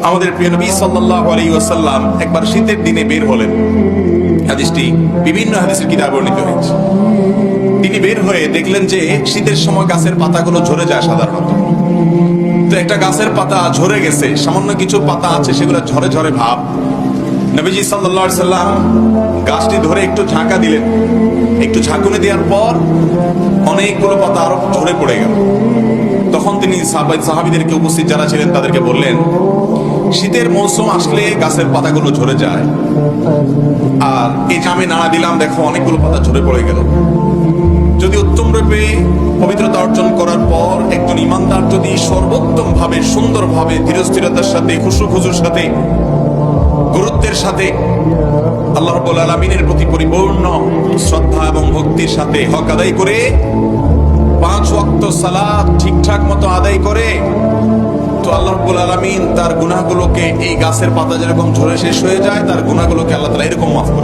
আমাদের প্রিয় নবী সাল্লাল্লাহু আলাইহি ওয়াসাল্লাম একবার শীতের দিনে বের হলেন। হাদিসটি বিভিন্ন হাদিসের কিতাবে বর্ণিত হয়েছে। তিনি বের হয়ে দেখলেন যে শীতের সময় গাছের পাতাগুলো ঝরে যায় সাধারণত। তো একটা গাছের পাতা ঝরে গেছে, সামান্য কিছু পাতা আছে, সেগুলো ঝরে ঝরে ভাব। নবীজি সাল্লাল্লাহু আলাইহি ওয়াসাল্লাম গাছটি ধরে একটু ঝাঁকা দিলেন। একটু ঝাঁকুনি দেওয়ার পর অনেকগুলো পাতা আরো ঝরে পড়ে গেল। তখন তিনি সাহাবীদেরকে, উপস্থিত যারা ছিলেন তাদেরকে বললেন, শীতের মৌসুম আসলে গাছের পাতাগুলো ঝরে যায়, আর এই যে আমি নাড়া দিলাম, দেখো অনেকগুলো পাতা ঝরে পড়ে গেল। যদি উত্তম রূপে পবিত্রতা অর্জন করার পর একজন ইমানদার যদি সর্বোত্তম ভাবে, সুন্দর ভাবে, ধীরস্থিরতার সাথে, খুশুখুজুর সাথে, গুরুত্বের সাথে আল্লাহ রাব্বুল আলামিনের প্রতি পরিপূর্ণ শ্রদ্ধা এবং ভক্তির সাথে হক আদায় করে 5 ওয়াক্ত সালাত ঠিকঠাক মতো আদায় করে, তো আল্লাহ রাব্বুল আলামিন তার গুনাহগুলোকে, এই গাছের পাতা যেরকম ঝরে শেষ হয়ে যায়, তার গুনাহগুলোকে আল্লাহ তাআলা এরকম মাফ করে।